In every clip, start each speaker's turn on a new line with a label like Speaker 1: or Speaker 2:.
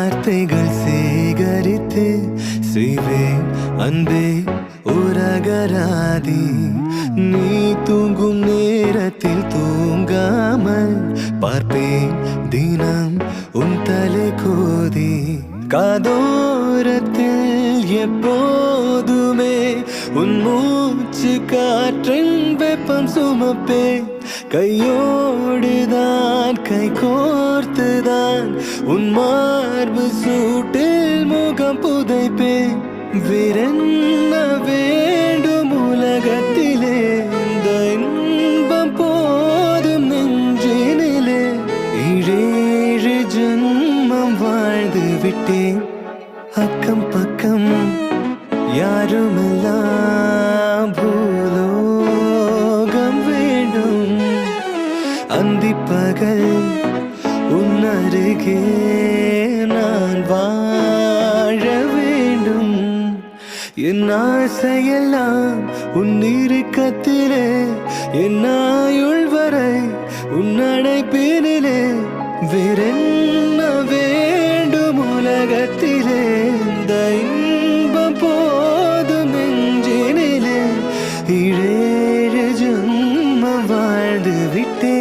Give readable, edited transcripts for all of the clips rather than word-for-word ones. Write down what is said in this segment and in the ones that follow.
Speaker 1: வார்த்தைகள் சேகரித்து செய்வேன் அன்பே உரகராதி. நீ தூங்கும் நேரத்தில் தூங்காமல் பார்ப்பேன் தினம் உன் தலை கோதி. காதோரத்தில் எப்போதுமே உன் மூச்சு காற்றின் வெப்பம் சுமப்பேன். கையோடுதான் கை கோர்த்துதான் உன் மார்பு சூட்டில் முகம் புதைப்பேன். வேறென்ன வேண்டும் உலகத்திலே, இந்த இன்பம் போதும் நெஞ்சினிலே. 7 ஜென்மம் வாழ்ந்து விட்டேன், அக்கம் பக்கம் யாருமெல்லாம் பூலோகம் வேண்டும். அந்திப்பகல் உன் அருகே நான் வாழ வேண்டும். என் ஆசையெல்லாம் உன் இறுக்கத்திலே, என் ஆயுள் வரை உன் அடைப்பினிலே. வேறென்ன வேண்டும் உலகத்திலே, இந்த இன்பம் போதும் நெஞ்சினிலே. 7 ஜென்மம் வாழ்ந்து விட்டேன்.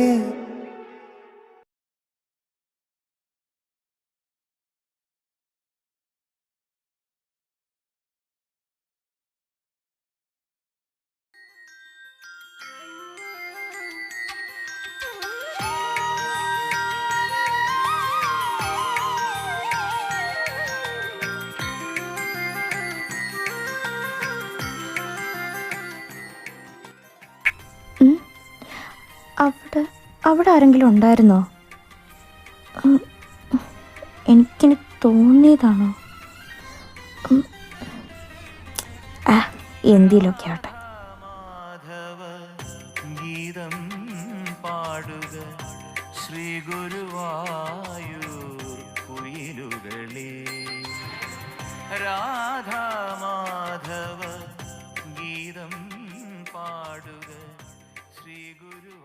Speaker 2: അവിടെ ആരെങ്കിലും ഉണ്ടായിരുന്നോ? എനിക്കിനി തോന്നിയതാണോ? എന്തിലൊക്കെ ആട്ടെ.
Speaker 1: ഗീതം പാടുക ശ്രീ ഗുരുവായൂർ കുയിലുകളേ. രാധാമാധവ ഗീതം പാടുക ശ്രീ ഗുരുവായൂർ.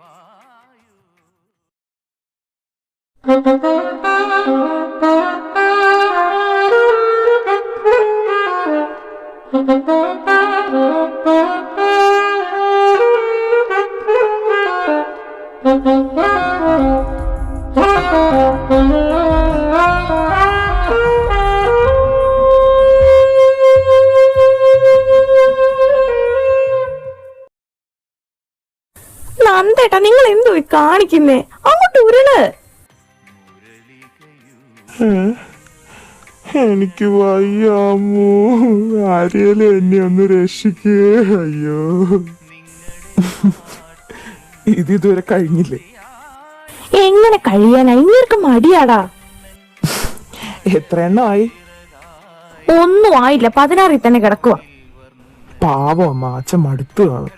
Speaker 2: നന്ദേട്ടാ, നിങ്ങൾ എന്തോ കാണിക്കുന്നേ? അങ്ങോട്ട് ഉരുള്.
Speaker 3: എനിക്ക് വയ്യാമോ, ആരെയും എന്നെ ഒന്ന് രക്ഷിക്കേ. അയ്യോ, ഇതുവരെ കഴിഞ്ഞില്ലേ?
Speaker 2: എങ്ങനെ കഴിയാനാ? ഇങ്ങേർക്ക് മടിയാടാ.
Speaker 3: എത്ര എണ്ണമായി?
Speaker 2: ഒന്നും ആയില്ല, 16 തന്നെ കിടക്കുക.
Speaker 3: പാവം അമ്മ, അച്ഛൻ മടുത്തു കാണും.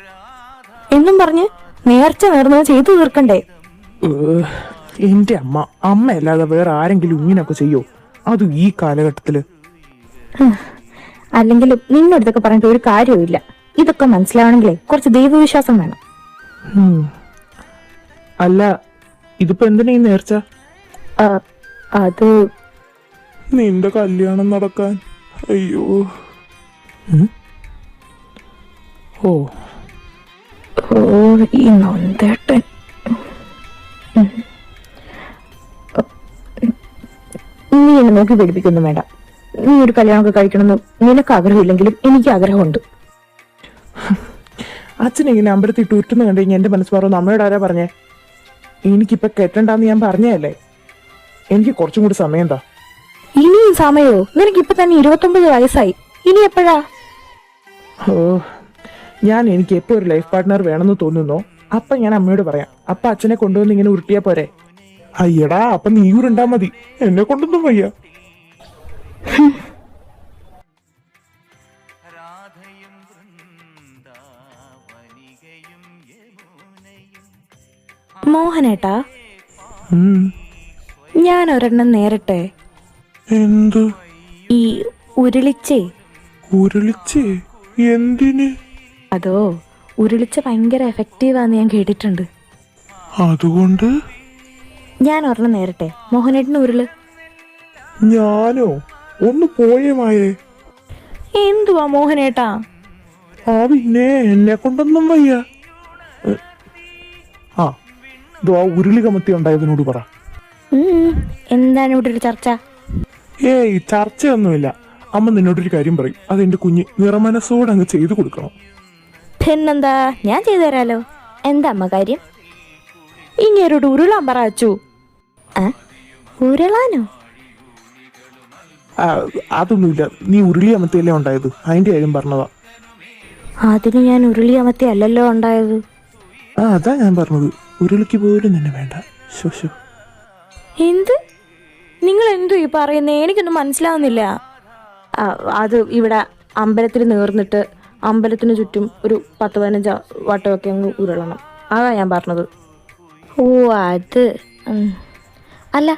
Speaker 2: എന്നും പറഞ്ഞ് നേർച്ച നേർന്നത് ചെയ്തു തീർക്കണ്ടേ?
Speaker 3: എന്റെ അമ്മ അല്ലാതെ വേറെ ആരെങ്കിലും ഇങ്ങനെയൊക്കെ ചെയ്യോ? അതും ഈ കാലഘട്ടത്തില്.
Speaker 2: അല്ലെങ്കിലും നിന്നോട് ഇതൊക്കെ പറഞ്ഞിട്ട് ഒരു കാര്യവുമില്ല. ഇതൊക്കെ മനസ്സിലാവണമെങ്കിലേ കുറച്ച് ദൈവവിശ്വാസം വേണം.
Speaker 3: അല്ല, ഇതിപ്പോ എന്തിനാ ഈ നേർച്ച?
Speaker 2: അത്
Speaker 3: നിന്റെ കല്യാണം നടക്കാൻ. അയ്യോ. ഓ
Speaker 2: ഈ നന്ദേട്ടൻ. നീ എന്നെ നോക്കി പേടിപ്പിക്കൊന്നും വേണ്ട. നീ ഒരു കല്യാണമൊക്കെ കഴിക്കണമെന്ന് നിനക്ക് ആഗ്രഹമില്ലെങ്കിലും എനിക്ക് ആഗ്രഹമുണ്ട്.
Speaker 3: അച്ഛൻ ഇങ്ങനെ അമ്പലത്തിൽ ടൂറ്റുന്ന കണ്ടു കഴിഞ്ഞാൽ എന്റെ മനസ്സ് പറഞ്ഞു. അമ്മയോട് ആരാ പറഞ്ഞേ? എനിക്കിപ്പൊ കെട്ടണ്ടെന്ന് ഞാൻ പറഞ്ഞല്ലേ. എനിക്ക് കുറച്ചും കൂടി സമയം എന്താ?
Speaker 2: ഇനിയും സമയോ? നിനക്കിപ്പൊ തന്നെ 29 വയസ്സായി. ഇനി എപ്പോഴാ?
Speaker 3: എനിക്ക് എപ്പോ ഒരു ലൈഫ് പാർട്ട്ണർ വേണമെന്ന് തോന്നുന്നോ അപ്പൊ ഞാൻ അമ്മയോട് പറയാം. അപ്പൊ അച്ഛനെ കൊണ്ടുവന്ന് ഇങ്ങനെ ഉരുട്ടിയാ പോരെ? അയ്യടാ, അപ്പൊ നീ ഉരുണ്ടാ മതി, എന്നെ കൊണ്ടൊന്നും വയ്യ.
Speaker 2: മോഹനേട്ടാ, ഞാൻ ഒരെണ്ണം നേരട്ടെ?
Speaker 3: എന്ത്?
Speaker 2: ഈ ഉരുളിച്ചേ.
Speaker 3: ഉരുളിച്ചേ? എന്തിന്?
Speaker 2: അതോ, ഉരുളിച്ച ഭയങ്കര എഫക്റ്റീവാന്ന് ഞാൻ കേട്ടിട്ടുണ്ട്.
Speaker 3: അതുകൊണ്ട്
Speaker 2: ഞാൻ ഒരെണ്ണം നേരട്ടെ? മോഹനേട്ടന് ഉരുള്.
Speaker 3: ഞാനോ? ഒന്ന് പോയേ മായേ.
Speaker 2: എന്തുവാ മോഹനേട്ടാ?
Speaker 3: ആ പിന്നെ എന്നെ കൊണ്ടൊന്നും വയ്യ. ആ ഇതോ ആ ഉരുളി കമത്തി ഉണ്ടായതിനോട് പറ.
Speaker 2: എന്താണ് ഇവിടെ ഒരു ചർച്ച?
Speaker 3: ഏയ് ചർച്ചയൊന്നുമില്ല. അമ്മ നിന്നോടൊരു കാര്യം പറയും, അതെന്റെ കുഞ്ഞ് നിറമനസ്സോടെ അങ്ങ് ചെയ്തു കൊടുക്കണം.
Speaker 2: പിന്നെന്താ, ഞാൻ ചെയ്തു തരാലോ. എന്താ അമ്മ കാര്യം? ഇങ്ങേരോട് ഉരുളാൻ പറ അച്ചു. ഉരുളാനോ?
Speaker 3: അതൊന്നുമില്ല, നീ ഉരുളി കമത്തിയല്ലേ ഉണ്ടായത്, അതിന്റെ കാര്യം പറഞ്ഞതാ.
Speaker 2: അതിന് ഞാൻ ഉരുളി അമത്തി അല്ലല്ലോ ഉണ്ടായത്.
Speaker 3: അതാ ഞാൻ പറഞ്ഞത്, ഉരുളിക്ക് പോലും തന്നെ വേണ്ട. ശോ.
Speaker 2: എന്ത്? നിങ്ങൾ എന്തു ഈ പറയുന്നേ? എനിക്കൊന്നും മനസ്സിലാവുന്നില്ല. അത് ഇവിടെ അമ്പലത്തിൽ നേർന്നിട്ട് അമ്പലത്തിന് ചുറ്റും ഒരു 10-15 വട്ടമൊക്കെ അങ്ങ് ഉരുളണം, അതാ ഞാൻ പറഞ്ഞത്. ഓ അത്. അല്ല,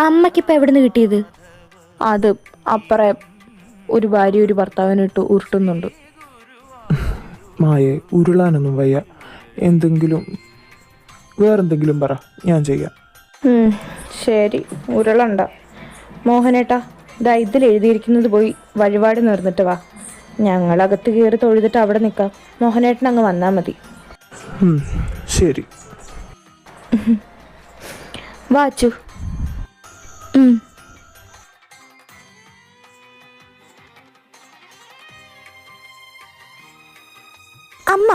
Speaker 2: അമ്മയ്ക്കിപ്പോൾ എവിടെ നിന്ന് കിട്ടിയത്? അത് അപ്പറേ ഒരു ഭാര്യ ഒരു ഭർത്താവിനിട്ട് ഉരുട്ടുന്നുണ്ട്.
Speaker 3: മായേ, ഉരുളാനൊന്നും വയ്യ. വേറെന്തെങ്കിലും പറ, ഞാൻ ചെയ്യാം.
Speaker 2: ശരി, ഉരുളണ്ട. മോഹനേട്ടാ, ഇതാ ഇതിൽ എഴുതിയിരിക്കുന്നത് പോയി വഴിപാട് നേർന്നിട്ട് വാ. ഞങ്ങളകത്ത് കയറി തൊഴുതിട്ട് അവിടെ നിൽക്കാം. മോഹനേട്ടൻ അങ്ങ് വന്നാൽ മതി.
Speaker 3: ശരി.
Speaker 2: വാച്ചു. അമ്മ,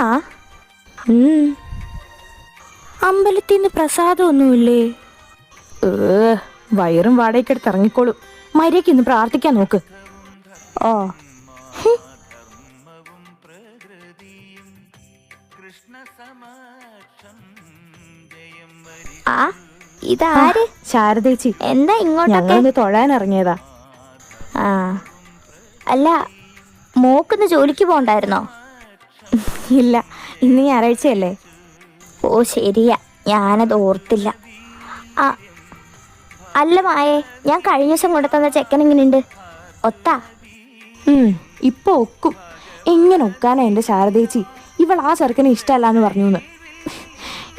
Speaker 2: അമ്പലത്തിൽ നിന്ന് പ്രസാദമൊന്നുമില്ലേ? വയറും വാടകയ്ക്കെടുത്ത് ഇറങ്ങിക്കോളും. മര്യാദയ്ക്ക് ഇന്ന് പ്രാർത്ഥിക്കാൻ നോക്ക്.
Speaker 4: ഇതാര്?
Speaker 2: ശാരദേച്ചി.
Speaker 4: എന്താ ഇങ്ങോട്ടൊക്കെ?
Speaker 2: ഞങ്ങളൊന്ന് തൊഴാൻ ഇറങ്ങിയതാ.
Speaker 4: അല്ല, മോക്കൊന്ന് ജോലിക്ക് പോണ്ടായിരുന്നോ?
Speaker 2: ഇല്ല, ഇന്ന് ഞായറാഴ്ചയല്ലേ.
Speaker 4: ഓ ശരിയാ, ഞാനത് ഓർത്തില്ല. അല്ല മായേ, ഞാൻ കഴിഞ്ഞ ദിവസം കൊണ്ടുതന്ന ചെക്കൻ എങ്ങനെയുണ്ട്? ഒത്താ?
Speaker 2: ഇപ്പൊ ഒക്കും. എങ്ങനെ ഒക്കാനാ എൻ്റെ ശാരദേച്ചി? ഇവൾ ആ ചെറുക്കനെ ഇഷ്ടമല്ലാന്ന് പറഞ്ഞു.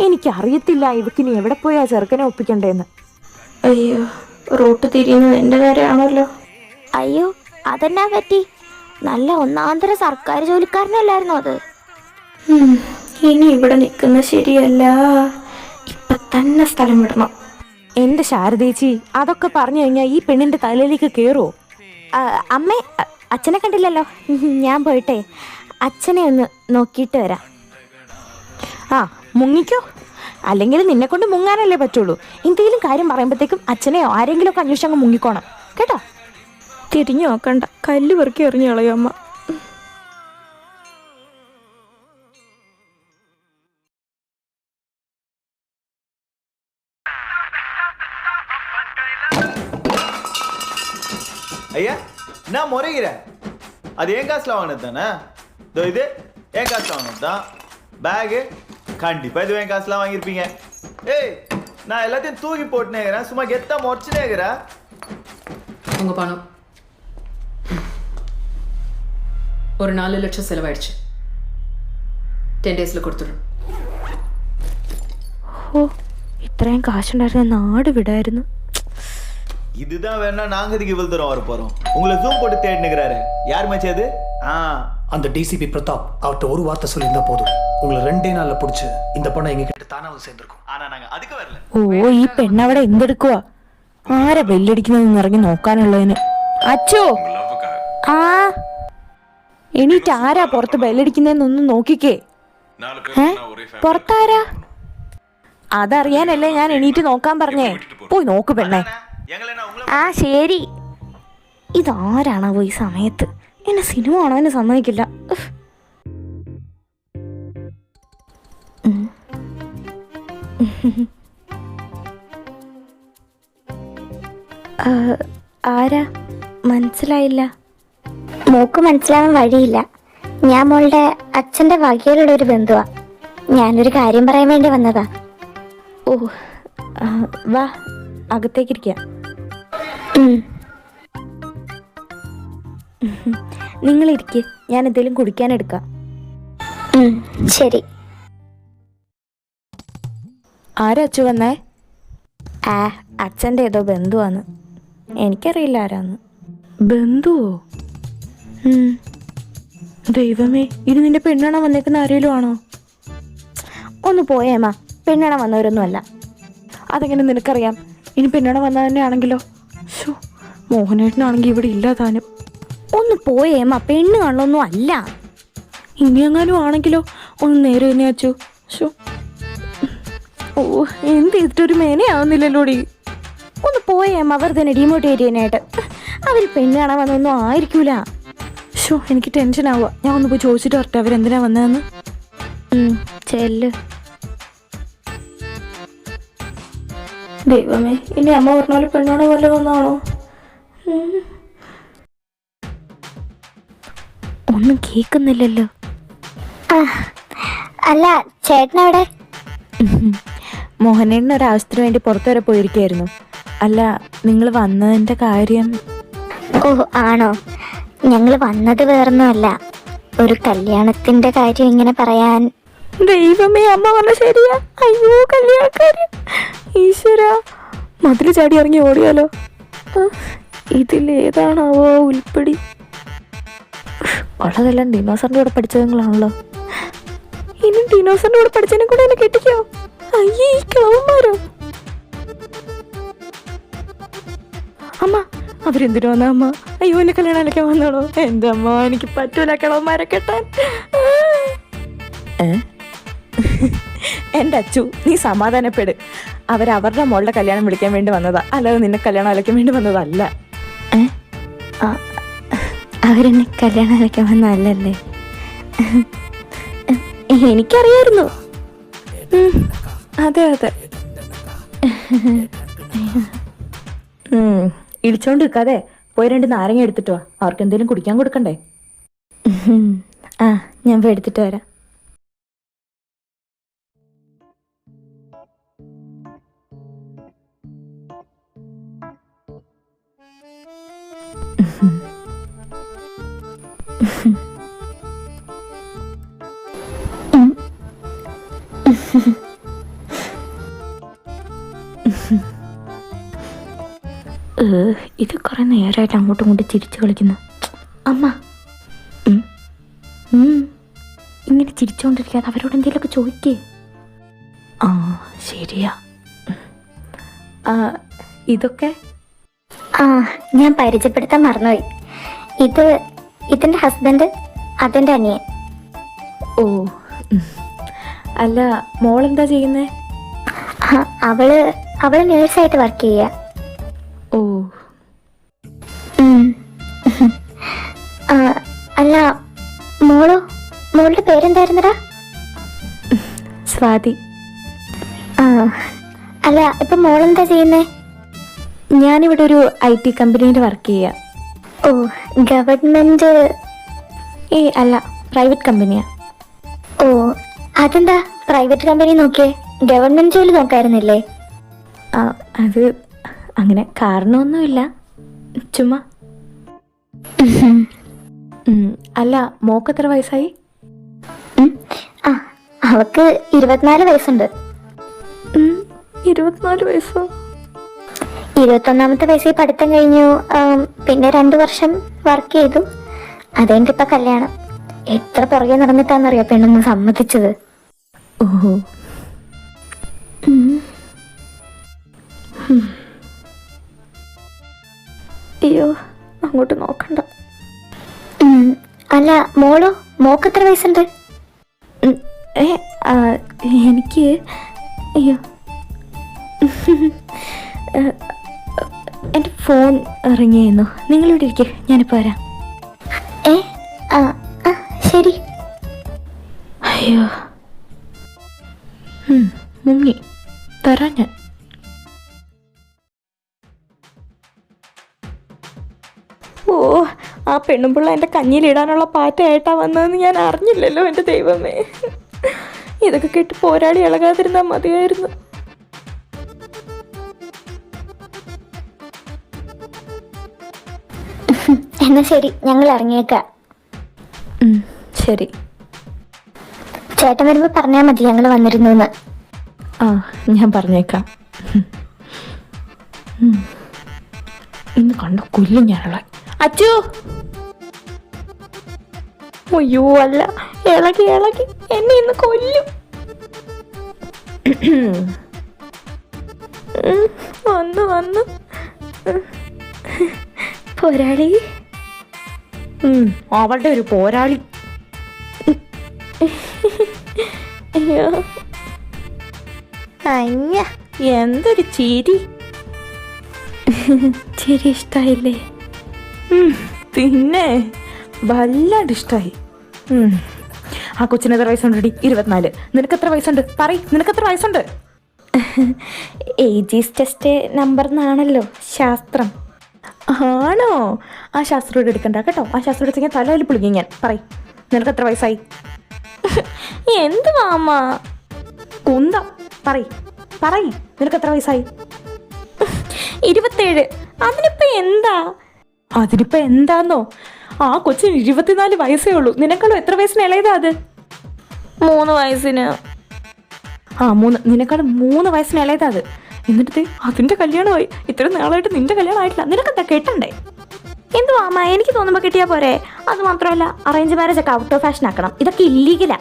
Speaker 2: എനിക്കറിയത്തില്ല ഇവക്കിനി എവിടെ പോയി ആ ചെറുക്കനെ ഒപ്പിക്കണ്ടേന്ന്. അയ്യോ, റൂട്ട് തിരിയുന്നത് എൻ്റെ കാര്യമാണല്ലോ.
Speaker 4: അയ്യോ, അതെന്നാ പറ്റി? നല്ല ഒന്നാന്തര സർക്കാർ ജോലിക്കാരനല്ലായിരുന്നോ അത്?
Speaker 2: ഇനി ഇവിടെ നിൽക്കുന്നത് ശരിയല്ല. ഇപ്പൊ തന്നെ സ്ഥലം വിടണം. എന്റെ ശാരദേച്ചി, അതൊക്കെ പറഞ്ഞു കഴിഞ്ഞാൽ ഈ പെണ്ണിന്റെ തലയിലേക്ക് കേറുവോ?
Speaker 4: അമ്മേ, അച്ഛനെ കണ്ടില്ലല്ലോ. ഞാൻ പോയിട്ടെ അച്ഛനെ ഒന്ന് നോക്കിയിട്ട് വരാം.
Speaker 2: മുങ്ങിക്കോ, അല്ലെങ്കിൽ നിന്നെ കൊണ്ട് മുങ്ങാനല്ലേ പറ്റുള്ളൂ. എന്തെങ്കിലും കാര്യം പറയുമ്പോഴത്തേക്കും അച്ഛനെയോ ആരെങ്കിലും ഒക്കെ അന്വേഷിച്ചങ്ങ് മുങ്ങിക്കോണം കേട്ടോ. തിരിഞ്ഞു നോക്കണ്ട, കല്ല് പെറുക്കി എറിഞ്ഞു കളയും അമ്മ.
Speaker 5: ஐயா, நான் முறைகிறேன். அது என் காசுல வாங்கினது தானே? இதோ இது என் காசுல வாங்கினது தான். பேகு கண்டிப்பா இது என் காசுல வாங்கியிருப்பீங்க. ஏய், நான் எல்லாத்தையும் தூக்கி போட்டுனேங்கிறேன், சும்மா கெத்தா முறைச்சுனேங்கிறேன்.
Speaker 6: உங்க பணம் ஒரு 4 லட்சம் செலவாயிடுச்சு. 10 daysல கொடுத்துடும்.
Speaker 2: ഓ, ഇത്രയും കാശുണ്ടായിരുന്ന നാട് വിടായിരുന്നു.
Speaker 5: இதுதான் வேணா நாங்க இதுக்கு இவ்வளவு தூரம் வர போறோம். உங்களை ஜூம் போட்டு தேடினுக்கிறாரு. யார் மச்சி அது?
Speaker 7: அந்த டிசிபி பிரதாப் அவர்கிட்ட ஒரு வார்த்தை சொல்லியிருந்தா போதும், உங்களை 2 நாள்ல பிடிச்சி இந்த பொண்ணை எங்க கிட்ட தானே வந்து சேர்ந்திருக்கும்.
Speaker 5: ஆனா நாங்க அதுக்கு வரல.
Speaker 2: ഓ, ഈ പെണ്ണവിടെ എന്തെടുക്കുവാ? ആരാ ബെല്ലടിക്കുന്നതെന്ന് ഇറങ്ങി നോക്കാനുള്ളതിന്. അച്ചോ, എണീറ്റ് ആരാ പുറത്ത് ബെല്ലടിക്കുന്നതെന്നൊന്ന് നോക്കിക്കേ. പുറത്താരാ? അതറിയാനല്ലേ ഞാൻ എണീറ്റ് നോക്കാൻ പറഞ്ഞേ. പോയി നോക്ക് പെണ്ണേ.
Speaker 4: ശരി. ഇതാരാണാവോ ഈ സമയത്ത്? എന്നെ സിനിമ കാണാൻ സമ്മതിക്കില്ല.
Speaker 2: ആരാ? മനസ്സിലായില്ല.
Speaker 4: മോക്ക് മനസ്സിലാവാൻ വഴിയില്ല. ഞാൻ മോളുടെ അച്ഛൻ്റെ വകയിലുള്ള ഒരു ബന്ധുവാ. ഞാനൊരു കാര്യം പറയാൻ വേണ്ടി വന്നതാ.
Speaker 2: ഓ, വാ, അകത്തേക്കിരിക്കാം. നിങ്ങളിരിക്കെ, ഞാൻ എന്തെങ്കിലും കുടിക്കാനെടുക്കാം.
Speaker 4: ശരി.
Speaker 2: ആരാ അച്ചു വന്നേ? അച്ഛൻ്റെ ഏതോ ബന്ധുവാണ്. എനിക്കറിയില്ല ആരാന്ന്. ബന്ധുവോ? ദൈവമേ, ഇത് നിന്റെ പെണ്ണാണോ വന്നേക്കുന്ന ആരെങ്കിലും ആണോ? ഒന്ന് പോയേമ്മ, പെണ്ണാണ വന്നവരൊന്നും അല്ല. അതെങ്ങനെ നിനക്കറിയാം? ഇനി പെണ്ണാണ വന്നത് തന്നെ ആണെങ്കിലോ? ഷോ, മോഹനേട്ടനാണെങ്കിൽ ഇവിടെ ഇല്ല താനും. ഒന്ന് പോയേമ്മ, പെണ്ണ് കാണലൊന്നും അല്ല. ഇനി എങ്ങാനും ആണെങ്കിലോ? ഒന്ന് നേരെ തന്നെ അച്ചു. ഷോ, ഓ, എന്ത് ചെയ്തിട്ടൊരു മേനയാവുന്നില്ലല്ലോടി. ഒന്ന് പോയേമ്മ, വെറുതെ ഡീമോട്ടിവേറ്റ് ചെയ്യാനായിട്ട്. അവർ പെണ്ണ് കാണാൻ വന്നൊന്നും ആയിരിക്കൂല. ഷോ, എനിക്ക് ടെൻഷൻ ആവുക. ഞാൻ ഒന്ന് പോയി ചോദിച്ചിട്ട് വരട്ടെ അവരെന്തിനാ വന്നതെന്ന്. ചെല്ല്. ദൈവമേ, ഇനി അമ്മ പറഞ്ഞാലും പെണ്ണോടെ പോലെ വന്നാണോ? ഒന്നും കേൾക്കുന്നില്ലല്ലോ.
Speaker 4: അല്ല, ചേട്ടനവിടെ?
Speaker 2: മോഹനേട്ടന് ഒരാവശ്യത്തിന് വേണ്ടി പുറത്തു വരെ പോയിരിക്കായിരുന്നു. അല്ല, നിങ്ങൾ വന്നതിൻ്റെ കാര്യം?
Speaker 4: ഓ, ആണോ? ഞങ്ങൾ വന്നത് വേറൊന്നുമല്ല, ഒരു കല്യാണത്തിന്റെ കാര്യം ഇങ്ങനെ പറയാൻ.
Speaker 2: ദൈവമേ, അമ്മ പറഞ്ഞ ശരിയാ. അയ്യോ, കല്യാണക്കാരൻ. ഈശ്വര, മതിൽ ചാടി ഇറങ്ങി ഓടിയാലോ? ഇതിലേതാണാവോ ഉൾപ്പെടി? ഉള്ളതെല്ലാം ഡിനോസറിന്റെ കൂടെ പഠിച്ചതുങ്ങളാണല്ലോ. ഇനി ഡിനോസറിന്റെ കൂടെ പഠിച്ചതിനെ കൂടെ എന്നെ കെട്ടിക്കോ? അയ്യേ, ഈ കിളവന്മാരോ? അമ്മ, അവരെന്തിനു വന്ന അമ്മ? അയ്യോ, എന്നെ കല്യാണം അലക്കാൻ വന്നാണോ? എൻ്റെ അമ്മ, എനിക്ക് പറ്റൂല കിളവന്മാരെ കെട്ടാൻ. എൻ്റെ അച്ചു, നീ സമാധാനപ്പെട്. അവരവരുടെ മോളുടെ കല്യാണം വിളിക്കാൻ വേണ്ടി വന്നതാ, അല്ലാതെ നിന്നെ കല്യാണം അലക്കാൻ വേണ്ടി വന്നതല്ല.
Speaker 4: അവരെന്നെ കല്യാണം അയക്കാൻ വന്നതല്ലേ?
Speaker 2: എനിക്കറിയായിരുന്നു. അതെ അതെ. ഇടിച്ചോണ്ട് നിൽക്കാതെ പോയി 2 നാരങ്ങ എടുത്തിട്ട് വാ. അവർക്ക് എന്തെങ്കിലും കുടിക്കാൻ കൊടുക്കണ്ടേ? ഞാൻ പോയി എടുത്തിട്ട് വരാം. ഇത് കുറെ നേരമായിട്ട് അങ്ങോട്ടും ഇങ്ങോട്ടും ചിരിച്ചു കളിക്കുന്നു. അമ്മ, ഇങ്ങനെ ചിരിച്ചുകൊണ്ടിരിക്കാതെ അവരോട് എന്തെങ്കിലുമൊക്കെ ചോദിക്കേ. ശരിയാ. ഇതൊക്കെ
Speaker 4: ഞാൻ പരിചയപ്പെടുത്താൻ മറന്നുപോയി. ഇതിന്റെ ഹസ്ബൻഡ്, അതെന്റെ അനിയൻ.
Speaker 2: ഓ, അല്ല, മോളെന്താ ചെയ്യുന്നേ?
Speaker 4: അവള് നേഴ്സായിട്ട് വർക്ക് ചെയ്യുക.
Speaker 2: ഓ,
Speaker 4: അല്ല, മോളുടെ പേരെന്തായിരുന്നടാ?
Speaker 2: സ്വാതി.
Speaker 4: അല്ല, ഇപ്പൊ മോളെന്താ ചെയ്യുന്നേ?
Speaker 2: ഞാനിവിടെ ഒരു IT കമ്പനിയിൽ വർക്ക് ചെയ്യുക.
Speaker 4: ഓ, ഗവൺമെന്റ്?
Speaker 2: അല്ല, പ്രൈവറ്റ് കമ്പനിയാ.
Speaker 4: ഓ, അതെന്താ പ്രൈവറ്റ് കമ്പനി നോക്കിയേ? ഗവൺമെന്റ് ജോലി നോക്കായിരുന്നില്ലേ?
Speaker 2: അത് അങ്ങനെ കാരണമൊന്നുമില്ല, ചുമ്മാ. അല്ല, മോക്ക് എത്ര വയസ്സായി?
Speaker 4: അവക്ക് 24 വയസ്സുണ്ട്.
Speaker 2: 24 വയസ്സോ?
Speaker 4: 21ാമത്തെ വയസ്സിൽ പഠിത്തം കഴിഞ്ഞു. പിന്നെ 2 വർഷം വർക്ക് ചെയ്തു. അതെന്റെ ഇപ്പൊ കല്യാണം. എത്ര പുറകെ നടന്നിട്ടാന്നറിയോ പെണ്ണൊന്ന് സമ്മതിച്ചത്.
Speaker 2: ഓഹോ. അയ്യോ, അങ്ങോട്ട് നോക്കണ്ട.
Speaker 4: അല്ല, മോക്ക് എത്ര വയസ്സുണ്ട്?
Speaker 2: എനിക്ക് അയ്യോ, എൻ്റെ ഫോൺ ഇറങ്ങിയായിരുന്നു. നിങ്ങളിവിടെ ഇരിക്കേ, ഞാനിപ്പോൾ വരാം.
Speaker 4: ശരി.
Speaker 2: അയ്യോ, മുങ്ങി. തരാം ഞാൻ. ഓ, ആ പെണ്ണുമ്പിള്ള എൻ്റെ കഞ്ഞിയിലിടാനുള്ള പാറ്റയായിട്ടാ വന്നതെന്ന് ഞാൻ അറിഞ്ഞില്ലല്ലോ. എൻ്റെ ദൈവമേ, ഇതൊക്കെ കേട്ട് പോരാടി ഇളകാതിരുന്നാൽ മതിയായിരുന്നു.
Speaker 4: എന്നാ ശരി, ഞങ്ങൾ ഇറങ്ങിയേക്കാം.
Speaker 2: ശരി.
Speaker 4: ചേട്ടൻ വരുമ്പോ പറഞ്ഞാൽ മതി ഞങ്ങൾ വന്നിരുന്നു എന്ന്.
Speaker 2: ഞാൻ പറഞ്ഞേക്കാം. ഇന്ന് കണ്ട കൊല്ലും ഞാനുള്ള. അച്ചു, അയ്യോ അല്ല, ഇളകി ഇളകി എന്നെ ഇന്ന് കൊല്ലും. വന്നു വന്നു പോരാളി. അവളുടെ ഒരു പോരാളി. അയ്യോ അയ്യ, എന്തൊരു ചിരി. ചിരി ഇഷ്ടായില്ലേ? പിന്നെ വല്ലാണ്ട് ഇഷ്ടായി. ആ കൊച്ചിന് എത്ര വയസ്സുണ്ടടി? 24. നിനക്ക് എത്ര വയസ്സുണ്ട്? പറയ്, നിനക്ക് എത്ര വയസ്സുണ്ട്? ഏജ് ഈസ് ടെസ്റ്റ് നമ്പർ എന്നാണല്ലോ ശാസ്ത്രം. ആണോ? ആ ശാസ്ത്രം എടുക്കണ്ട കേട്ടോ. ആ ശാസ്ത്രം എടുത്തെങ്കിൽ തലയിൽ പുളിക്കും ഞാൻ. പറയ്, നിനക്ക് എത്ര വയസ്സായി? എന്ത് മാമ കുന്തം? പറയ് നിനക്ക് എത്ര വയസ്സായി? 27. അതിനിപ്പോ എന്താന്നോ? ആ കൊച്ചിന് 24 വയസ്സേ ഉള്ളൂ. നിനക്കുള്ളൂ എത്ര വയസ്സിന് ഇളയതാ അത്? 3 വയസ്സിന്. 3. നിനക്കാണ് 3 വയസ്സിന് ഇളയതാ അത്. എന്നിട്ട് അതിന്റെ കല്യാണമായി. ഇത്രയും നാളായിട്ട് നിന്റെ കല്യാണം ആയിട്ടില്ല. നിനക്കെന്താ കെട്ടണ്ടേ? എന്ത് മാമ, എനിക്ക് തോന്നുമ്പോ കിട്ടിയാ പോരെ? അത് മാത്രമല്ല, അറേഞ്ച് മാരേജ് ഒക്കെ ഔട്ട് ഓഫ് ഫാഷൻ ആക്കണം. ഇതൊക്കെ ഇല്ലീഗലാ.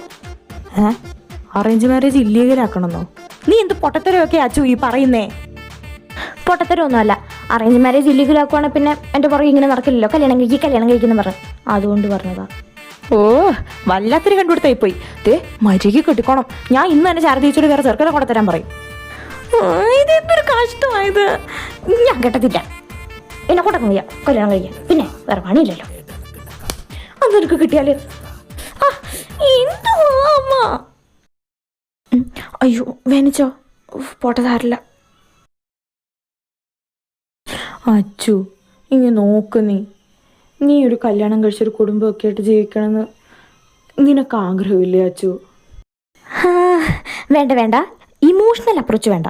Speaker 2: Arrange marriage ഇല്ലീഗലാക്കണമെന്നോ? നീ എന്ത് പൊട്ടത്തരമൊക്കെ അച്ചു ഈ പറയുന്നേ? പൊട്ടത്തരമൊന്നുമല്ല. അറേഞ്ച് മാരേജ് ഇല്ലീഗലാക്കുവാണെങ്കിൽ പിന്നെ എൻ്റെ പുറകെ ഇങ്ങനെ നടക്കില്ലല്ലോ. കല്യാണം കഴിക്കുന്ന പറഞ്ഞു. അതുകൊണ്ട് പറഞ്ഞതാ. ഓ, വല്ലാത്തൊരു കണ്ടുപിടുത്തായി പോയി. മര്യാദയ്ക്ക് കെട്ടിക്കോണം. ഞാൻ ഇന്ന് തന്നെ ചാരതീച്ചോട് വേറെ ചെറുക്കനെ കൂടെ തരാൻ പറയും. ഇതെന്തൊരു കഷ്ടമായത്. ഞാൻ കെട്ടത്തില്ല. എന്നെ കൂടെ കഴിയാം കല്യാണം കഴിക്കാൻ. പിന്നെ വേറെ പണിയില്ലല്ലോ. അതെനിക്ക് കിട്ടിയാല് അമ്മ. അയ്യോ വേനിച്ചോ? പോട്ടെ, സാരില്ല. അച്ചു, ഇങ്ങനെ നോക്ക്. നീ ഒരു കല്യാണം കഴിച്ചൊരു കുടുംബമൊക്കെ ആയിട്ട് ജീവിക്കണമെന്ന് നിനക്ക് ആഗ്രഹമില്ലേ അച്ചു? വേണ്ട, ഇമോഷണൽ അപ്രോച്ച് വേണ്ട.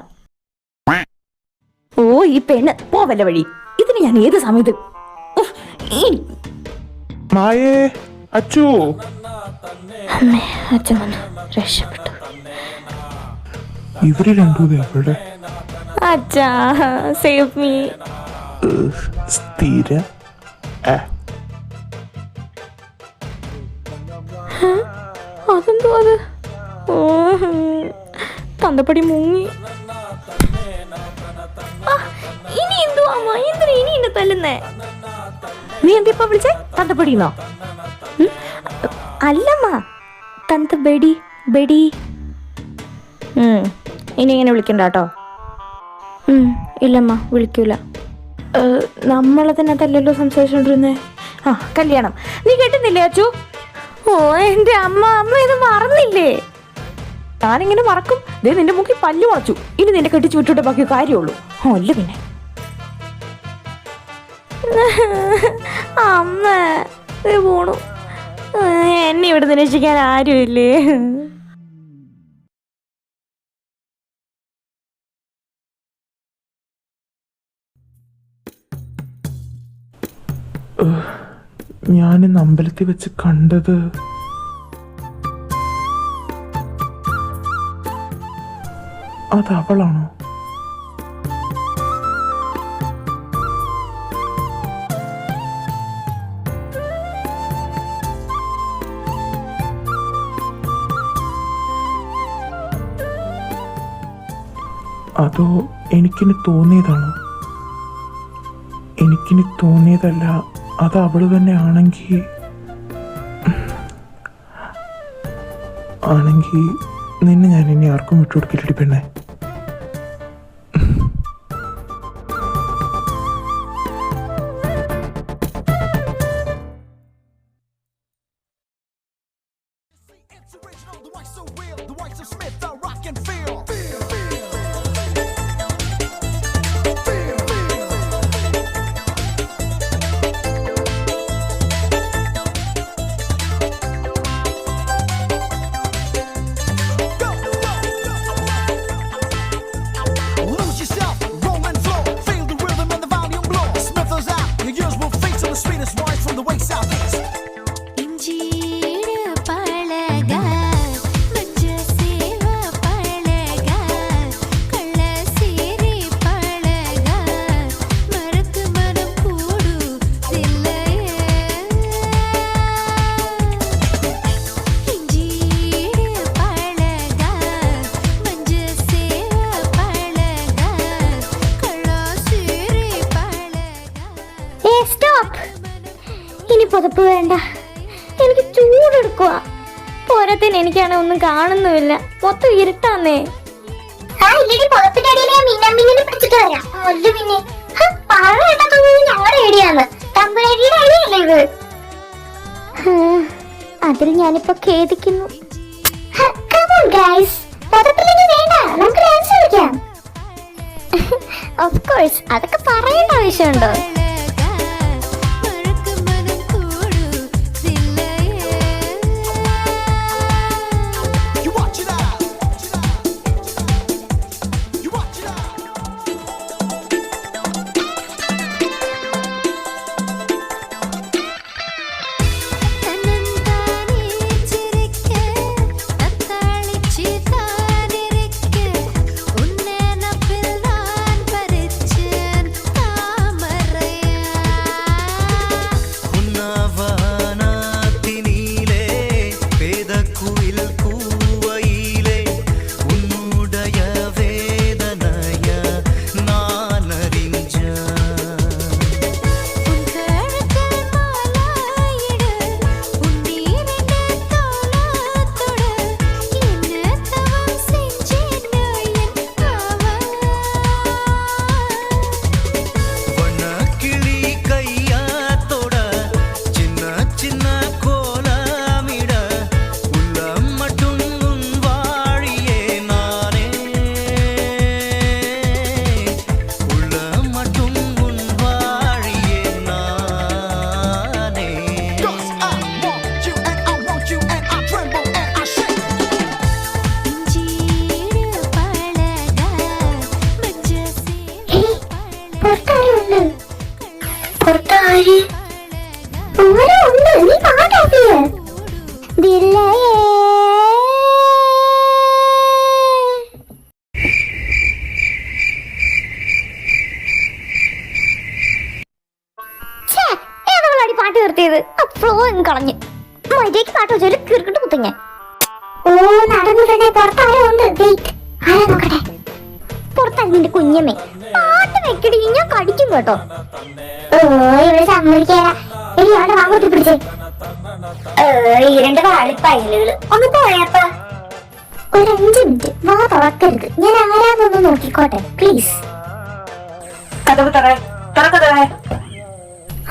Speaker 2: ഓ, ഈ പെണ്ണ് പോവല്ല വഴി. ഇതിന് ഞാൻ ഏത് സമയത്ത്
Speaker 3: മായേ, അച്ചു.
Speaker 2: അമ്മേ, അച്ഛൻ വന്നു, രക്ഷപ്പെട്ടു.
Speaker 3: ഇവര് രണ്ടുപേരും എവിടെ?
Speaker 2: അച്ഛാ, സേവ് മീ.
Speaker 3: സ്ഥിര
Speaker 2: അതെന്തോ അത്? തന്തപ്പടി മുങ്ങി. ഇനി എന്തോ അമ്മ, എന്തിനാ ഇനി എന്നെ തല്ലുന്നേ? നീ എന്തിപ്പ വിളിച്ചേ? തന്തപ്പടിന്നോ? അല്ലമ്മ, തന്തബടി ബെടി. ഇനി ഇങ്ങനെ വിളിക്കണ്ട കേട്ടോ. ഇല്ലമ്മ, വിളിക്കൂല. നമ്മളെ തന്നെ തല്ലല്ലോ സംസാരിച്ചോണ്ടിരുന്നേ. കല്യാണം നീ കേട്ടുന്നില്ലേ അച്ചു? ഓ എന്റെ അമ്മ ഇത് മറന്നില്ലേ? ഞാനിങ്ങനെ മറക്കും. ദേ നിന്റെ മുക്കിൽ പല്ലു മുളച്ചു. ഇനി നിന്റെ കെട്ടിച്ചു വിട്ടിട്ട് ബാക്കി കാര്യമുള്ളൂ. അല്ല പിന്നെ അമ്മ പോണു. എന്നെ ഇവിടെ രക്ഷിക്കാൻ ആരുമില്ലേ?
Speaker 3: ഞാനിന്ന് അമ്പലത്തിൽ വെച്ച് കണ്ടത് അത് അവളാണോ? അതോ എനിക്കിനി തോന്നിയതാണോ? എനിക്കിനി തോന്നിയതല്ല, അത് അവള് തന്നെ ആണെങ്കിൽ നിന്നെ ഞാൻ ഇനി ആർക്കും വിട്ടുകൊടുക്കില്ലടി പെണ്ണെ.
Speaker 4: പുതപ്പ് വേണ്ട, എനിക്ക് ചൂടെടുക്കുക. പോരത്തിന് എനിക്കാണെ ഒന്നും കാണുന്നുമില്ല, മൊത്തം ഇരുട്ടാന്നേ. അതിൽ ഞാനിപ്പോ ഖേദിക്കുന്നു. ഓഫ് കോഴ്സ്, അതൊക്കെ പറയേണ്ട ആവശ്യമുണ്ടോ? പാട്ട് നിർത്തിയത് ഫ്ലോ കളഞ്ഞ് മര്യാദക്ക് പാട്ട് വെച്ചാൽ കീർക്കിട്ട് കുത്തിങ്ങ. ഓ നടന്നിട്ടുണ്ടെ പുറത്തതിന്റെ കുഞ്ഞമ്മേ പാട്ട് വെക്കടി, ഞാൻ കടിക്കും കേട്ടോ. ഓ ഇവിടെ സമ്മതിക്കാ വാങ്ങത്തി പിടിച്ചേ. രണ്ട് വാളിപ്പയലുകള് ഒന്ന് പോയപ്പ ഒരു 5 മിനിറ്റ് വാ തുറക്കരുത്, ഞാൻ ആരാന്നൊന്ന് നോക്കിക്കോട്ടെ പ്ലീസ്.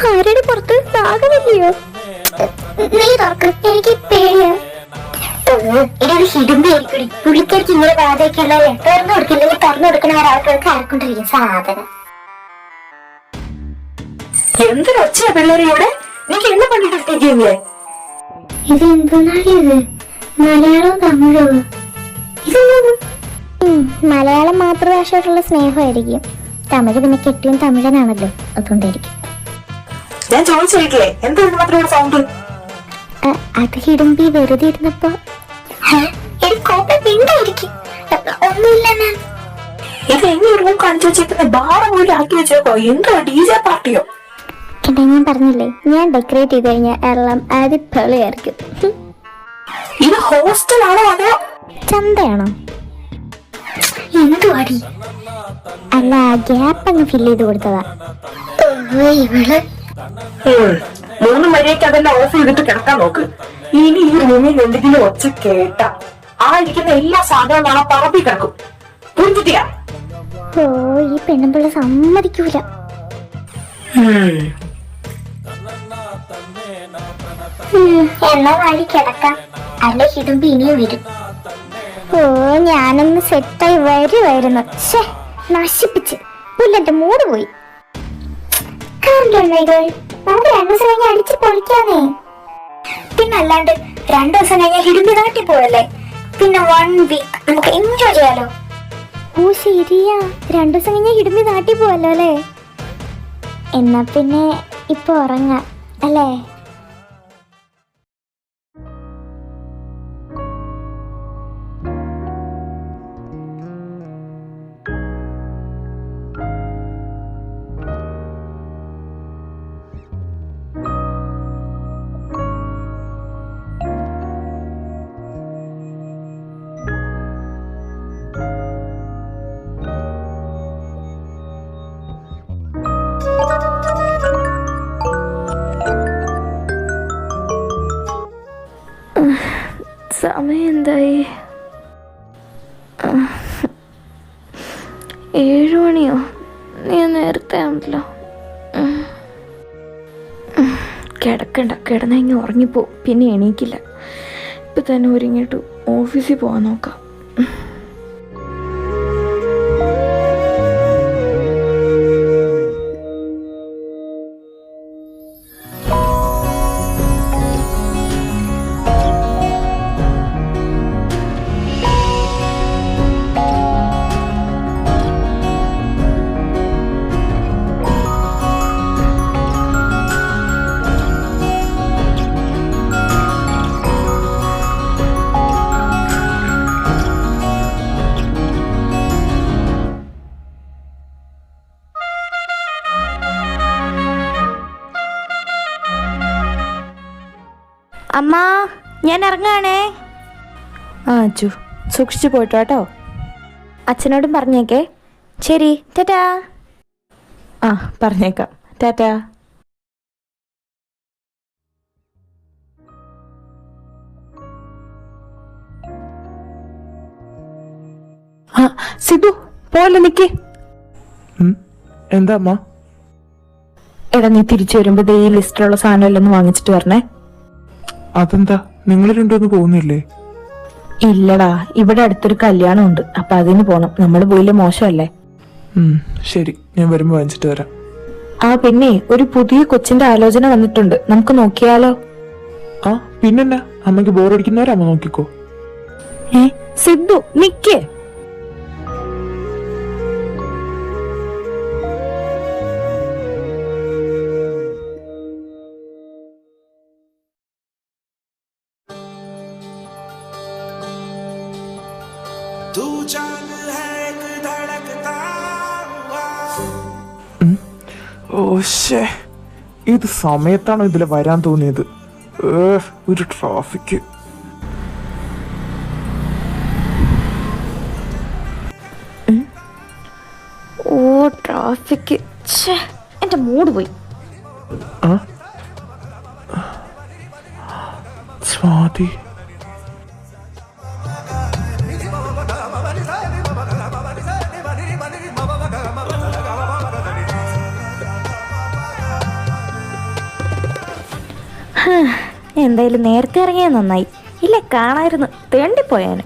Speaker 4: ആരുടെ പുറത്ത് നാഗമില്ലയോ? നീ തുറക്ക്, എനിക്ക് പേടിയാ. ഇതൊരു ഹിടുമ്പായിരിക്കും, പുള്ളിക്കാർക്ക് ഇങ്ങനെ ബാധയൊക്കെയല്ലേ. തുറന്നു കൊടുക്കില്ലെങ്കിൽ തുറന്നു കൊടുക്കുന്ന ഒരാൾക്കൊക്കെ ആർക്കൊണ്ടിരിക്കും സാധനം.
Speaker 2: എന്തൊരൊച്ച പിള്ളേരിവിടെ, നീക്ക് എന്നെ പണ്ടിട്ടിരിക്കുന്നേ?
Speaker 4: ഇത് എന്താണ്? മലയാളവും തമിഴും. മലയാളം മാതൃഭാഷയോടുള്ള സ്നേഹമായിരിക്കും. തമിഴ് പിന്നെ കെട്ടിയും തമിഴനാണല്ലോ, അതുകൊണ്ടായിരിക്കും.
Speaker 2: ഞാൻ ചോദിച്ചില്ലേ എന്താണ് മാത്രം സൗണ്ട്?
Speaker 4: അത് ഹിടുമ്പി വെറുതെ ഇരുന്നപ്പോ ഒന്നുമില്ല.
Speaker 2: ഇത് എങ്ങനെ റൂം കാണിച്ചു വെച്ചേക്കുന്ന ബാറ് പോലും ആക്കി വെച്ചേക്കോ? എന്തോ DJ പാർട്ടിയോ?
Speaker 4: എന്താ ഞാൻ പറഞ്ഞില്ലേ, ഞാൻ ഡെക്കറേറ്റ് ചെയ്ത് കഴിഞ്ഞാൽ എല്ലാം അടിപൊളിയായിരിക്കും.
Speaker 2: ഇത് ഹോസ്റ്റലാണോ അതോ
Speaker 4: ചന്തയാണോ? എന്തുവാടി? അല്ല, ഗ്യാപ്പ് അങ്ങ് ഫില്ല് ചെയ്ത് കൊടുത്തതാ. ഇവള്
Speaker 2: 3 മണിയൊക്കെ അതെല്ലാം ഓഫ് ചെയ്തിട്ട് കിടക്കാൻ നോക്ക്. ഇനി ഈ റൂമിൽ എന്തെങ്കിലും ഒച്ച കേട്ട ആ ഇരിക്കുന്ന എല്ലാ സാധനവും പറമ്പി കിടക്കും. പുഞ്ചിട്ടിയാ?
Speaker 4: ഓ ഈ പെണ്ണുമ്പിള്ള സമ്മതിക്കൂല. എന്നാ വാടി കിടക്കാം, അല്ല ഹിടുമ്പി ഇനിയും വരും. ഓ ഞാനൊന്ന് സെറ്റായി വരുമായിരുന്നു, നശിപ്പിച്ച് പുല്ലെന്റെ മൂട് പോയി. നമുക്ക് 2 ദിവസം കഴിഞ്ഞ് അടിച്ച് പൊളിക്കാന്നേ. പിന്നല്ലാണ്ട് 2 ദിവസം കഴിഞ്ഞ ഹിടുമ്പി നാട്ടിൽ പോയല്ലേ, പിന്നെ 1 വീക്ക് നമുക്ക് എൻജോയ് ചെയ്യാലോ. ഓ ശരിയാ, 2 ദിവസം കഴിഞ്ഞ ഹിടുമ്പി നാട്ടിൽ പോവല്ലോ അല്ലേ. എന്നാ പിന്നെ ഇപ്പൊ ഉറങ്ങാം അല്ലേ?
Speaker 2: സമയം എന്തായി? 7 മണിയോ? നീ നേരത്തെ ആണല്ലോ. കിടക്കണ്ട, കിടന്ന ഇങ്ങനെ ഉറങ്ങിപ്പോ, പിന്നെ എണീക്കില്ല. ഇപ്പം തന്നെ ഒരുങ്ങിയിട്ട് ഓഫീസിൽ പോകാൻ നോക്കാം. അമ്മ, ഞാൻ ഇറങ്ങാണേ. അച്ചു, സൂക്ഷിച്ചു പോയിട്ടോ കേട്ടോ. അച്ഛനോടും പറഞ്ഞേക്കേ. ശരി, ടാറ്റാ. പറഞ്ഞേക്കാം. ടാറ്റാ. സിദ്ധു, പോലെ നിക്ക്.
Speaker 3: എന്താ അമ്മ?
Speaker 2: എടാ, നീ തിരിച്ചു വരുമ്പോ ഈ ലിസ്റ്റിലുള്ള സാധനം എല്ലാം ഒന്ന് വാങ്ങിച്ചിട്ട് വരണേ.
Speaker 3: അതെന്താ, നിങ്ങൾ രണ്ടൊന്നും പോകുന്നില്ലേ?
Speaker 2: ഇല്ലടാ, ഇവിടെ അടുത്തൊരു കല്യാണം ഉണ്ട്, അപ്പൊ അതിന് പോണം. നമ്മൾ പോയില്ലേ, മോശമല്ലേ?
Speaker 3: ശരി, ഞാൻ വരുമ്പോ വാങ്ങിച്ചിട്ട് വരാം.
Speaker 2: പിന്നെ ഒരു പുതിയ കൊച്ചിന്റെ ആലോചന വന്നിട്ടുണ്ട്, നമുക്ക് നോക്കിയാലോ?
Speaker 3: പിന്നെന്നാ, അമ്മയ്ക്ക് ബോറടിക്കുന്നവരെ അമ്മ നോക്കിക്കോ.
Speaker 2: സിദ്ധു, നിക്കേ.
Speaker 3: ഇത് സമയത്താണോ ഇതില് വരാൻ തോന്നിയത്? ഒരു ട്രാഫിക്.
Speaker 2: ട്രാഫിക്. എന്റെ മൂഡ് പോയി.
Speaker 3: സ്വാതി,
Speaker 2: എന്തായാലും നേരത്തെ ഇറങ്ങിയാൽ നന്നായി. ഇല്ല, കാണായിരുന്നു, തേണ്ടിപ്പോയാന്.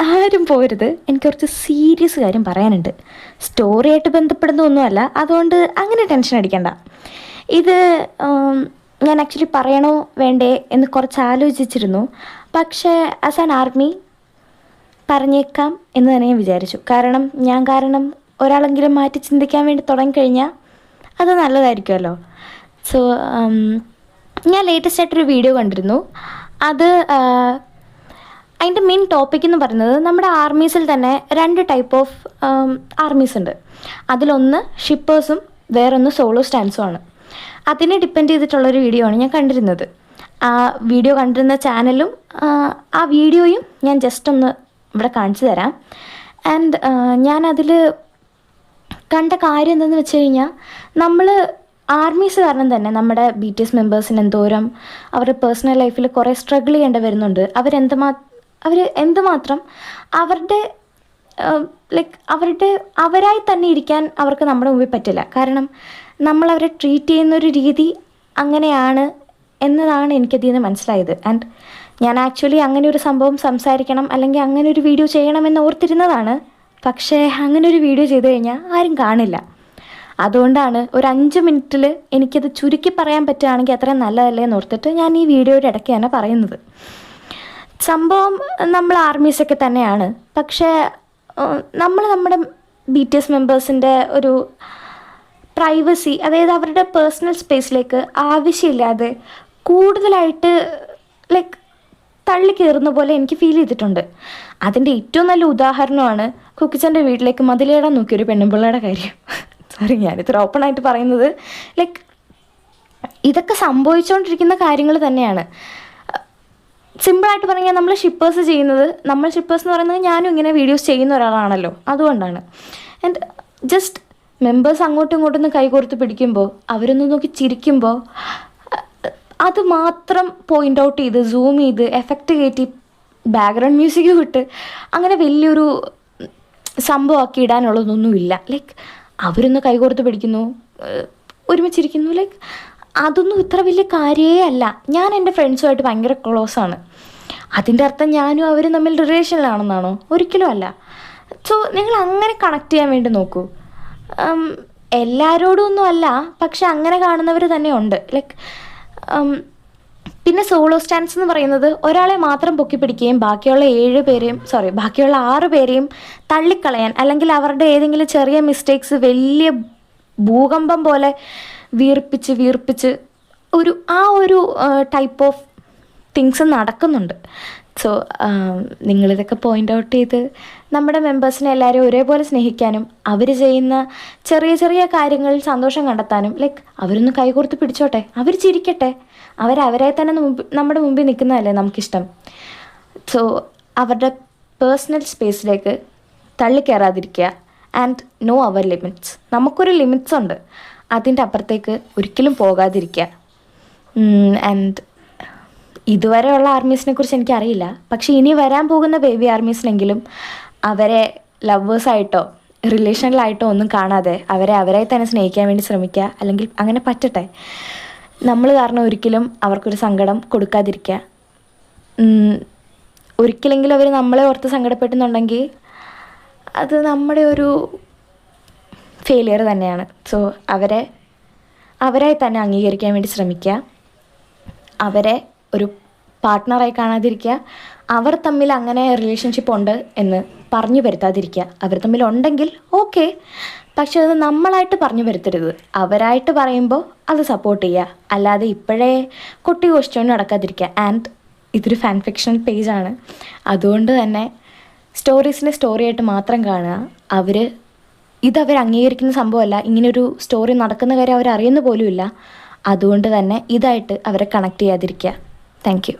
Speaker 2: ആരും പോരുത്, എനിക്ക് കുറച്ച് സീരിയസ് കാര്യം പറയാനുണ്ട്. സ്റ്റോറിയായിട്ട് ബന്ധപ്പെടുന്ന ഒന്നുമല്ല, അതുകൊണ്ട് അങ്ങനെ ടെൻഷൻ അടിക്കണ്ട. ഇത് ഞാൻ ആക്ച്വലി പറയണോ വേണ്ടേ എന്ന് കുറച്ച് ആലോചിച്ചിരുന്നു. പക്ഷേ ആസ് ആൻ ആർമി പറഞ്ഞേക്കാം എന്ന് തന്നെ ഞാൻ വിചാരിച്ചു. കാരണം ഒരാളെങ്കിലും മാറ്റി ചിന്തിക്കാൻ വേണ്ടി തുടങ്ങിക്കഴിഞ്ഞാൽ അത് നല്ലതായിരിക്കുമല്ലോ. സോ ഞാൻ ലേറ്റസ്റ്റ് ആയിട്ടൊരു വീഡിയോ കണ്ടിരുന്നു. അതിൻ്റെ മെയിൻ ടോപ്പിക് എന്ന് പറയുന്നത്, നമ്മുടെ ആർമീസിൽ തന്നെ 2 ടൈപ്പ് ഓഫ് ആർമീസ് ഉണ്ട്. അതിലൊന്ന് ഷിപ്പേഴ്സും വേറൊന്ന് സോളോ സ്റ്റാൻസും ആണ്. അതിനെ ഡിപ്പെൻഡ് ചെയ്തിട്ടുള്ളൊരു വീഡിയോ ആണ് ഞാൻ കണ്ടിരുന്നത്. ആ വീഡിയോ കണ്ടിരുന്ന ചാനലും ആ വീഡിയോയും ഞാൻ ജസ്റ്റ് ഒന്ന് ഇവിടെ കാണിച്ചു തരാം. ആൻഡ് ഞാനതിൽ കണ്ട കാര്യം എന്തെന്ന് വെച്ച് കഴിഞ്ഞാൽ, നമ്മൾ ആർമീസ് കാരണം തന്നെ നമ്മുടെ BTS മെമ്പേഴ്സിന് എന്തോരം അവരുടെ പേഴ്സണൽ ലൈഫിൽ കുറേ സ്ട്രഗിൾ ചെയ്യേണ്ടി വരുന്നുണ്ട്. അവർ എന്തുമാത്രം അവരായി തന്നെ ഇരിക്കാൻ അവർക്ക് നമ്മുടെ മുമ്പിൽ പറ്റില്ല. കാരണം നമ്മളവരെ ട്രീറ്റ് ചെയ്യുന്നൊരു രീതി അങ്ങനെയാണ് എന്നതാണ് എനിക്കതിൽ നിന്ന് മനസ്സിലായത്. ആൻഡ് ഞാൻ ആക്ച്വലി അങ്ങനെ ഒരു സംഭവം സംസാരിക്കണം അല്ലെങ്കിൽ അങ്ങനെ ഒരു വീഡിയോ ചെയ്യണമെന്ന് ഓർത്തിരുന്നതാണ്. പക്ഷേ അങ്ങനെ ഒരു വീഡിയോ ചെയ്തു കഴിഞ്ഞാൽ ആരും കാണില്ല. അതുകൊണ്ടാണ് ഒരു 5 മിനിറ്റിൽ എനിക്കത് ചുരുക്കി പറയാൻ പറ്റുകയാണെങ്കിൽ അത്രയും നല്ലതല്ലേ എന്ന് ഓർത്തിട്ട് ഞാൻ ഈ വീഡിയോയുടെ ഇടയ്ക്ക് തന്നെ പറയുന്നത്. സംഭവം നമ്മൾ ആർമീസൊക്കെ തന്നെയാണ്. പക്ഷേ നമ്മുടെ BTS മെമ്പേഴ്സിൻ്റെ ഒരു പ്രൈവസി, അതായത് അവരുടെ പേഴ്സണൽ സ്പേസിലേക്ക് ആവശ്യമില്ലാതെ കൂടുതലായിട്ട് തള്ളി കയറുന്ന പോലെ എനിക്ക് ഫീൽ ചെയ്തിട്ടുണ്ട്. അതിൻ്റെ ഏറ്റവും നല്ല ഉദാഹരണമാണ് കുക്കിച്ചൻ്റെ വീട്ടിലേക്ക് മതിലേടാൻ നോക്കിയൊരു പെണ്ണുപിള്ളയുടെ കാര്യം. സോറി, ഞാനിത്ര ഓപ്പണായിട്ട് പറയുന്നത്. ഇതൊക്കെ സംഭവിച്ചുകൊണ്ടിരിക്കുന്ന കാര്യങ്ങൾ തന്നെയാണ്. സിമ്പിളായിട്ട് പറഞ്ഞാൽ നമ്മൾ ഷിപ്പേഴ്സ് ചെയ്യുന്നത്, നമ്മൾ ഷിപ്പേഴ്സ് എന്ന് പറയുന്നത് ഞാനും ഇങ്ങനെ വീഡിയോസ് ചെയ്യുന്ന ഒരാളാണല്ലോ, അതുകൊണ്ടാണ്. ആൻഡ് ജസ്റ്റ് മെമ്പേഴ്സ് അങ്ങോട്ടും ഇങ്ങോട്ടും ഒന്ന് കൈകോർത്ത് പിടിക്കുമ്പോൾ, അവരൊന്ന് നോക്കി ചിരിക്കുമ്പോൾ, അത് മാത്രം പോയിൻ്റ് ഔട്ട് ചെയ്ത് സൂം ചെയ്ത് എഫക്റ്റ് കയറ്റി ബാക്ക്ഗ്രൗണ്ട് മ്യൂസിക് വിട്ട് അങ്ങനെ വലിയൊരു സംഭവമാക്കി ഇടാനുള്ളതൊന്നുമില്ല. ലൈക്ക് അവരൊന്ന് കൈകോർത്ത് പിടിക്കുന്നു, ഒരുമിച്ചിരിക്കുന്നു, ലൈക്ക് അതൊന്നും ഇത്ര വലിയ കാര്യമേ അല്ല. ഞാൻ എൻ്റെ ഫ്രണ്ട്സുമായിട്ട് ഭയങ്കര ക്ലോസ് ആണ്. അതിൻ്റെ അർത്ഥം ഞാനും അവരും തമ്മിൽ റിലേഷനിലാണെന്നാണോ? ഒരിക്കലും അല്ല. സോ നിങ്ങൾ അങ്ങനെ കണക്ട് ചെയ്യാൻ വേണ്ടി നോക്കൂ. എല്ലാവരോടും ഒന്നും അല്ല, പക്ഷെ അങ്ങനെ കാണുന്നവർ തന്നെ ഉണ്ട്. ലൈക്ക് പിന്നെ സോളോ സ്റ്റാൻസ് എന്ന് പറയുന്നത് ഒരാളെ മാത്രം പൊക്കി പിടിക്കുകയും ബാക്കിയുള്ള 6 പേരെയും തള്ളിക്കളയാൻ, അല്ലെങ്കിൽ അവരുടെ ഏതെങ്കിലും ചെറിയ മിസ്റ്റേക്സ് വലിയ ഭൂകമ്പം പോലെ വീർപ്പിച്ച് ഒരു ടൈപ്പ് ഓഫ് തിങ്സ് നടക്കുന്നുണ്ട്. സോ നിങ്ങളിതൊക്കെ പോയിൻ്റ് ഔട്ട് ചെയ്ത് നമ്മുടെ മെമ്പേഴ്സിനെ എല്ലാവരും ഒരേപോലെ സ്നേഹിക്കാനും അവർ ചെയ്യുന്ന ചെറിയ ചെറിയ കാര്യങ്ങളിൽ സന്തോഷം കണ്ടെത്താനും, ലൈക്ക് അവരൊന്ന് കൈകോർത്ത് പിടിച്ചോട്ടെ, അവർ ചിരിക്കട്ടെ, അവരെ തന്നെ നമ്മുടെ മുമ്പിൽ നിൽക്കുന്നതല്ലേ നമുക്കിഷ്ടം. സോ അവരുടെ പേഴ്സണൽ സ്പേസിലേക്ക് തള്ളിക്കയറാതിരിക്കുക. ആൻഡ് നോ അവർ ലിമിറ്റ്സ്. നമുക്കൊരു ലിമിറ്റ്സ് ഉണ്ട്, അതിൻ്റെ അപ്പുറത്തേക്ക് ഒരിക്കലും പോകാതിരിക്കുക. ആൻഡ് ഇതുവരെയുള്ള ആർമീസിനെ കുറിച്ച് എനിക്കറിയില്ല, പക്ഷേ ഇനി വരാൻ പോകുന്ന ബേബി ആർമീസിനെങ്കിലും അവരെ ലവേഴ്സായിട്ടോ റിലേഷനിലായിട്ടോ ഒന്നും കാണാതെ അവരെ തന്നെ സ്നേഹിക്കാൻ വേണ്ടി ശ്രമിക്കുക. അല്ലെങ്കിൽ അങ്ങനെ പറ്റട്ടെ. നമ്മൾ കാരണം ഒരിക്കലും അവർക്കൊരു സങ്കടം കൊടുക്കാതിരിക്കുക. ഒരിക്കലെങ്കിലും അവർ നമ്മളെ ഓർത്ത് സങ്കടപ്പെടുന്നുണ്ടെങ്കിൽ അത് നമ്മുടെ ഒരു ഫെയിലിയർ തന്നെയാണ്. സോ അവരെ തന്നെ അംഗീകരിക്കാൻ വേണ്ടി ശ്രമിക്കുക. അവരെ ഒരു പാർട്ട്ണറായി കാണാതിരിക്കുക. അവർ തമ്മിൽ അങ്ങനെ റിലേഷൻഷിപ്പ് ഉണ്ട് എന്ന് പറഞ്ഞു വരുത്താതിരിക്കുക. അവർ തമ്മിലുണ്ടെങ്കിൽ ഓക്കെ, പക്ഷെ അത് നമ്മളായിട്ട് പറഞ്ഞു വരുത്തരുത്. അവരായിട്ട് പറയുമ്പോൾ അത് സപ്പോർട്ട് ചെയ്യുക, അല്ലാതെ ഇപ്പോഴേ കൊട്ടി ഘോഷിച്ചുകൊണ്ട് നടക്കാതിരിക്കുക. ആൻഡ് ഇതൊരു ഫാൻ ഫിക്ഷൻ പേജാണ്, അതുകൊണ്ട് തന്നെ സ്റ്റോറീസിനെ സ്റ്റോറിയായിട്ട് മാത്രം കാണുക. ഇതവർ അംഗീകരിക്കുന്ന സംഭവമല്ല, ഇങ്ങനൊരു സ്റ്റോറി നടക്കുന്ന കാര്യം അവരറിയുന്ന പോലുമില്ല. അതുകൊണ്ട് തന്നെ ഇതായിട്ട് അവരെ കണക്ട് ചെയ്യാതിരിക്കുക. Thank you.